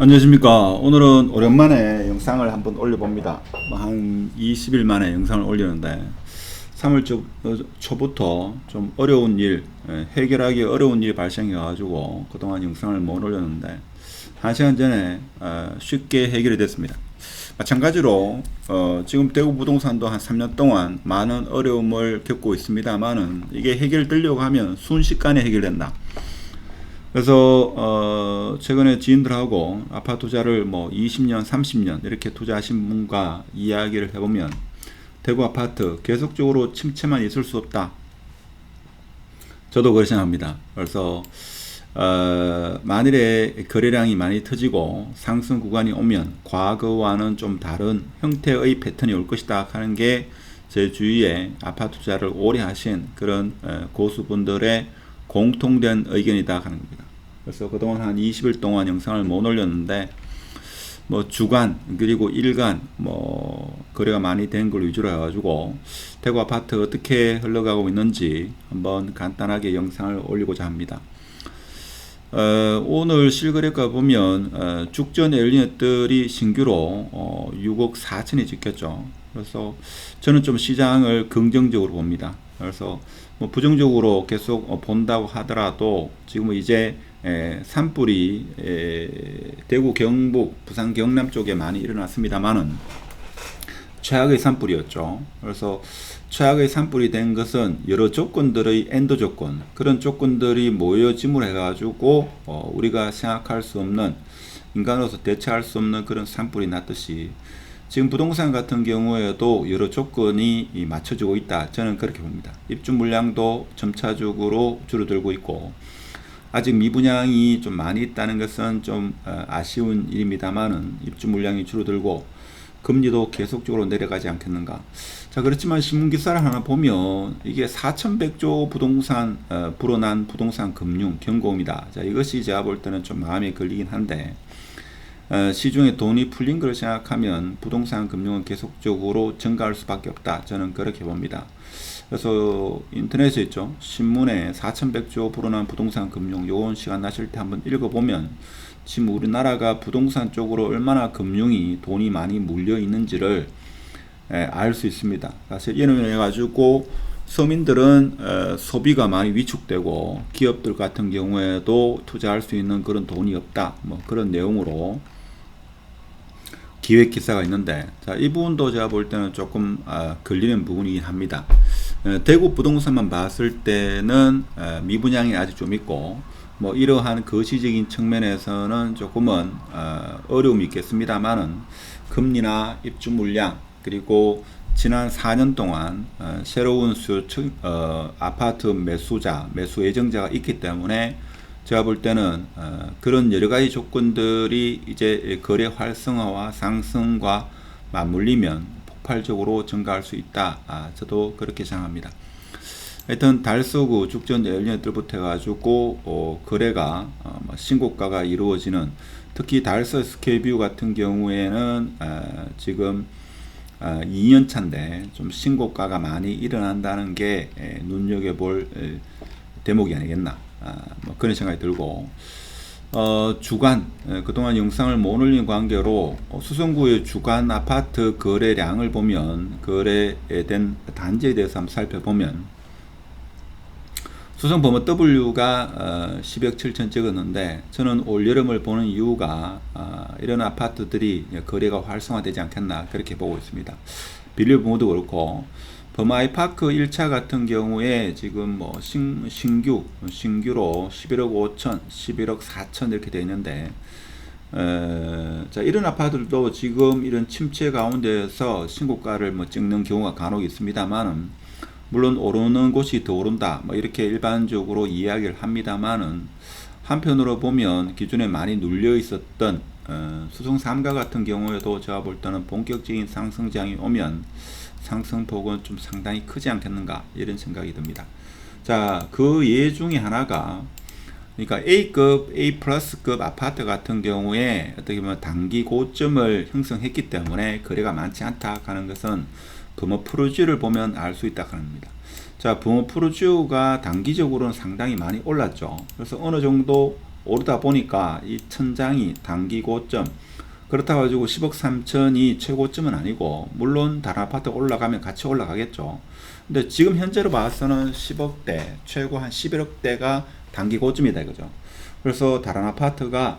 안녕하십니까. 오늘은 오랜만에 영상을 한번 올려봅니다. 한 20일 만에 영상을 올리는데 3월 초부터 좀 어려운 일, 해결하기 어려운 일이 발생해 가지고 그동안 영상을 못 올렸는데 1시간 전에 쉽게 해결이 됐습니다. 마찬가지로 지금 대구 부동산도 한 3년 동안 많은 어려움을 겪고 있습니다만은 이게 해결되려고 하면 순식간에 해결된다. 그래서 최근에 지인들하고 아파트 투자를 뭐 20년, 30년 이렇게 투자하신 분과 이야기를 해보면 대구 아파트 계속적으로 침체만 있을 수 없다. 저도 그렇게 생각합니다. 그래서 만일에 거래량이 많이 터지고 상승 구간이 오면 과거와는 좀 다른 형태의 패턴이 올 것이다 하는 게 제 주위에 아파트 투자를 오래 하신 그런 고수분들의 공통된 의견이다 하는 겁니다. 그래서 그동안 한 20일 동안 영상을 못 올렸는데 뭐 주간 그리고 일간 뭐 거래가 많이 된 걸 위주로 해가지고 대구 아파트 어떻게 흘러가고 있는지 한번 간단하게 영상을 올리고자 합니다. 오늘 실거래가 보면 죽전 엘리넷들이 신규로 6억 4천이 찍혔죠. 그래서 저는 좀 시장을 긍정적으로 봅니다. 그래서 뭐 부정적으로 계속 본다고 하더라도 지금 이제 산불이 대구 경북 부산 경남 쪽에 많이 일어났습니다만은 최악의 산불이었죠. 그래서 최악의 산불이 된 것은 여러 조건들의 엔드 조건, 그런 조건들이 모여짐을 해가지고 우리가 생각할 수 없는, 인간으로서 대처할 수 없는 그런 산불이 났듯이 지금 부동산 같은 경우에도 여러 조건이 맞춰지고 있다. 저는 그렇게 봅니다. 입주 물량도 점차적으로 줄어들고 있고 아직 미분양이 좀 많이 있다는 것은 좀 아쉬운 일입니다만은 입주 물량이 줄어들고 금리도 계속적으로 내려가지 않겠는가. 자, 그렇지만 신문기사를 하나 보면 이게 4,100조 부동산 불어난 부동산 금융 경고입니다. 자, 이것이 제가 볼 때는 좀 마음에 걸리긴 한데 시중에 돈이 풀린 걸 생각하면 부동산 금융은 계속적으로 증가할 수밖에 없다. 저는 그렇게 봅니다. 그래서 인터넷에 있죠. 신문에 4,100조 불어난 부동산 금융, 요건 시간 나실 때 한번 읽어보면 지금 우리나라가 부동산 쪽으로 얼마나 금융이 돈이 많이 물려 있는지를 알 수 있습니다. 사실 이런 해 가지고 서민들은 소비가 많이 위축되고 기업들 같은 경우에도 투자할 수 있는 그런 돈이 없다. 뭐 그런 내용으로 기획 기사가 있는데, 자, 이 부분도 제가 볼 때는 조금 걸리는 부분이긴 합니다. 대구 부동산만 봤을 때는 미분양이 아직 좀 있고 뭐 이러한 거시적인 측면에서는 조금은 어려움이 있겠습니다만은 금리나 입주 물량 그리고 지난 4년 동안 새로운 아파트 매수자, 매수 예정자가 있기 때문에 제가 볼 때는 그런 여러 가지 조건들이 이제 거래 활성화와 상승과 맞물리면 폭발적으로 증가할 수 있다. 저도 그렇게 생각합니다. 하여튼 달서구 죽전 엘리넷들부터 해가지고 거래가 신고가가 이루어지는, 특히 달서 SK뷰 같은 경우에는 지금 2년 차인데 좀 신고가가 많이 일어난다는 게 눈여겨볼 대목이 아니겠나, 뭐 그런 생각이 들고, 주간 그동안 영상을 못 올린 관계로 수성구의 주간 아파트 거래량을 보면, 거래된 단지에 대해서 한번 살펴보면 수성 범어 W가 10억 7천 찍었는데, 저는 올 여름을 보는 이유가 이런 아파트들이 거래가 활성화되지 않겠나 그렇게 보고 있습니다. 빌리모도 그렇고 범어 아이파크 1차 같은 경우에 지금 뭐 신규로 11억 5천, 11억 4천 이렇게 되어 있는데, 자, 이런 아파트들도 지금 이런 침체 가운데서 신고가를 뭐 찍는 경우가 간혹 있습니다만은, 물론 오르는 곳이 더 오른다 뭐 이렇게 일반적으로 이야기를 합니다만은, 한편으로 보면 기존에 많이 눌려 있었던 수성 3가 같은 경우에도 제가 볼 때는 본격적인 상승장이 오면 상승폭은 좀 상당히 크지 않겠는가 이런 생각이 듭니다. 자, 그 예 중에 하나가, 그러니까 A급, A 플러스급 아파트 같은 경우에 어떻게 보면 단기 고점을 형성했기 때문에 거래가 많지 않다 하는 것은 범어 프로지를 보면 알 수 있다 합니다. 자, 범어 프로지가 단기적으로는 상당히 많이 올랐죠. 그래서 어느 정도 오르다 보니까 이 천장이 단기 고점, 그렇다 가지고 10억 3천이 최고점은 아니고, 물론 다른 아파트 올라가면 같이 올라가겠죠. 근데 지금 현재로 봐서는 10억대, 최고 한 11억대가 단기 고점이다 이거죠. 그래서 다른 아파트가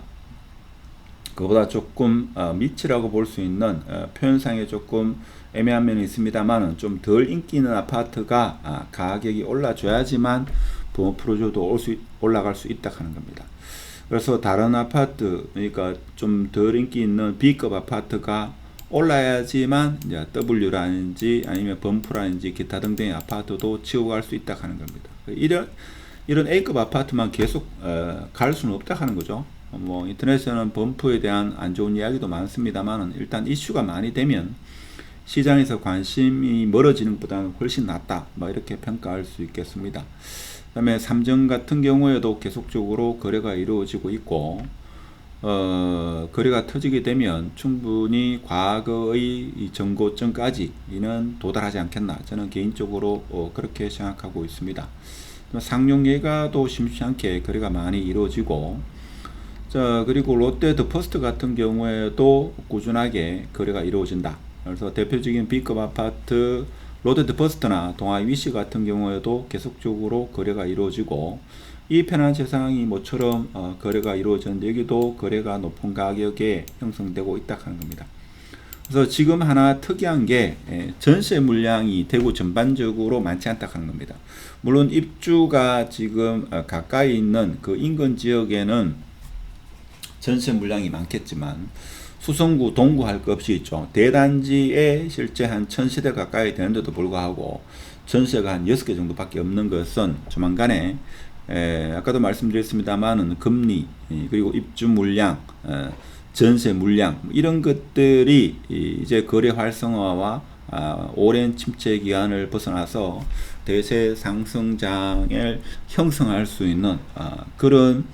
그보다 조금 밑이라고 볼 수 있는, 표현상에 조금 애매한 면이 있습니다만 좀 덜 인기 있는 아파트가 가격이 올라줘야지만 부모 프로조도 올라갈 수 있다 하는 겁니다. 그래서 다른 아파트, 그러니까 좀 덜 인기 있는 B급 아파트가 올라야지만 이제 W라든지 아니면 범프라든지 기타 등등의 아파트도 치고 갈 수 있다 하는 겁니다. 이런 A급 아파트만 계속 갈 수는 없다 하는 거죠. 뭐 인터넷에는 범프에 대한 안 좋은 이야기도 많습니다만 일단 이슈가 많이 되면 시장에서 관심이 멀어지는 것보다는 훨씬 낫다, 뭐 이렇게 평가할 수 있겠습니다. 그 다음에 삼정 같은 경우에도 계속적으로 거래가 이루어지고 있고, 거래가 터지게 되면 충분히 과거의 이 정고점까지는 도달하지 않겠나, 저는 개인적으로 그렇게 생각하고 있습니다. 상용예가도 심심치 않게 거래가 많이 이루어지고, 자, 그리고 롯데 더퍼스트 같은 경우에도 꾸준하게 거래가 이루어진다. 그래서 대표적인 B급 아파트 롯데 더퍼스트나 동아 위시 같은 경우에도 계속적으로 거래가 이루어지고, 이 편한 세상이 모처럼 거래가 이루어졌는데 여기도 거래가 높은 가격에 형성되고 있다 하는 겁니다. 그래서 지금 하나 특이한 게 전세 물량이 대구 전반적으로 많지 않다 하는 겁니다. 물론 입주가 지금 가까이 있는 그 인근 지역에는 전세 물량이 많겠지만 수성구, 동구 할 것 없이 있죠. 대단지에 실제 한 1000세대 가까이 되는데도 불구하고 전세가 한 6개 정도밖에 없는 것은 조만간에 아까도 말씀드렸습니다만 금리, 그리고 입주 물량, 전세 물량, 이런 것들이 이제 거래 활성화와 오랜 침체 기간을 벗어나서 대세 상승장을 형성할 수 있는 그런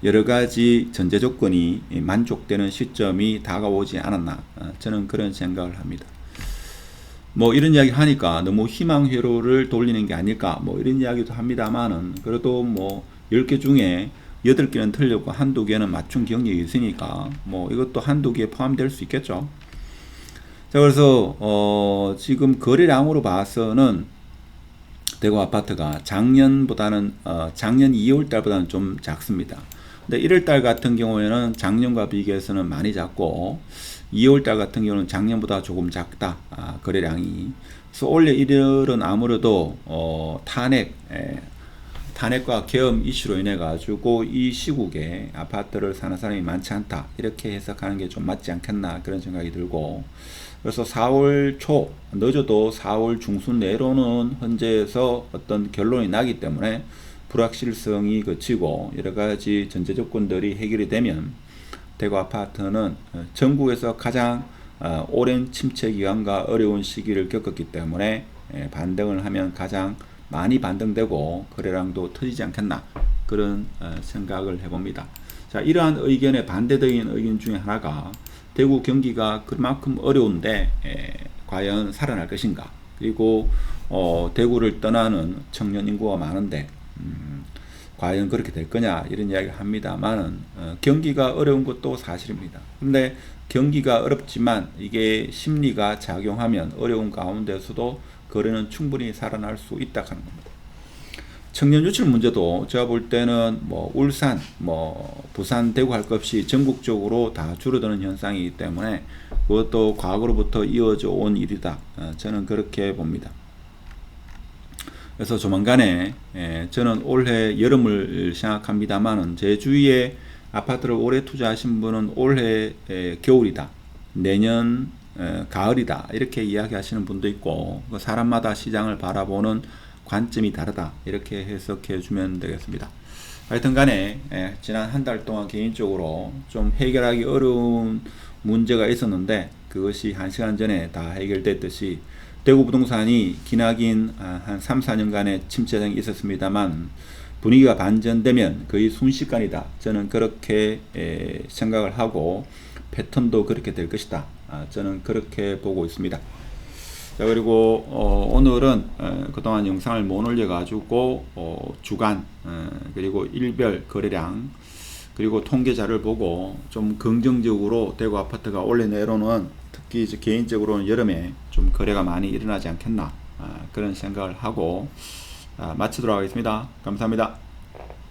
여러 가지 전제 조건이 만족되는 시점이 다가오지 않았나, 저는 그런 생각을 합니다. 뭐 이런 이야기 하니까 너무 희망 회로를 돌리는 게 아닐까, 뭐 이런 이야기도 합니다만은 그래도 뭐 10개 중에 8개는 틀렸고 한두 개는 맞춤 경력이 있으니까 뭐 이것도 한두 개에 포함될 수 있겠죠. 자, 그래서 지금 거래량으로 봐서는 대구 아파트가 작년보다는 작년 2월 달보다는 좀 작습니다. 근데 1월 달 같은 경우에는 작년과 비교해서는 많이 작고 2월 달 같은 경우는 작년보다 조금 작다, 거래량이. 그래서 올해 1월은 아무래도 탄핵과 계엄 이슈로 인해 가지고 이 시국에 아파트를 사는 사람이 많지 않다, 이렇게 해석하는 게 좀 맞지 않겠나, 그런 생각이 들고, 그래서 4월 초 늦어도 4월 중순 내로는 현재에서 어떤 결론이 나기 때문에 불확실성이 그치고 여러 가지 전제 조건들이 해결이 되면 대구 아파트는 전국에서 가장 오랜 침체 기간과 어려운 시기를 겪었기 때문에 반등을 하면 가장 많이 반등되고 거래량도 터지지 않겠나, 그런 생각을 해봅니다. 자, 이러한 의견에 반대적인 의견 중에 하나가 대구 경기가 그만큼 어려운데 과연 살아날 것인가, 그리고 대구를 떠나는 청년 인구가 많은데 과연 그렇게 될 거냐, 이런 이야기를 합니다만은 경기가 어려운 것도 사실입니다. 근데 경기가 어렵지만 이게 심리가 작용하면 어려운 가운데서도 거래는 충분히 살아날 수 있다 하는 겁니다. 청년 유출 문제도 제가 볼 때는 뭐 울산, 뭐 부산, 대구 할 것 없이 전국적으로 다 줄어드는 현상이기 때문에 그것도 과거로부터 이어져 온 일이다, 저는 그렇게 봅니다. 그래서 조만간에 저는 올해 여름을 생각합니다만은 제 주위에 아파트를 오래 투자하신 분은 올해 겨울이다, 내년 가을이다, 이렇게 이야기하시는 분도 있고, 사람마다 시장을 바라보는 관점이 다르다, 이렇게 해석해 주면 되겠습니다. 하여튼 간에 지난 한 달 동안 개인적으로 좀 해결하기 어려운 문제가 있었는데 그것이 1시간 전에 다 해결됐듯이 대구 부동산이 기나긴 한 3, 4년간의 침체장이 있었습니다만 분위기가 반전되면 거의 순식간이다, 저는 그렇게 생각을 하고 패턴도 그렇게 될 것이다, 저는 그렇게 보고 있습니다. 자, 그리고 오늘은 그동안 영상을 못 올려 가지고 주간 그리고 일별 거래량, 그리고 통계 자료를 보고 좀 긍정적으로 대구 아파트가 올해 내로는 특히 이제 개인적으로는 여름에 좀 거래가 많이 일어나지 않겠나 그런 생각을 하고 마치도록 하겠습니다. 감사합니다.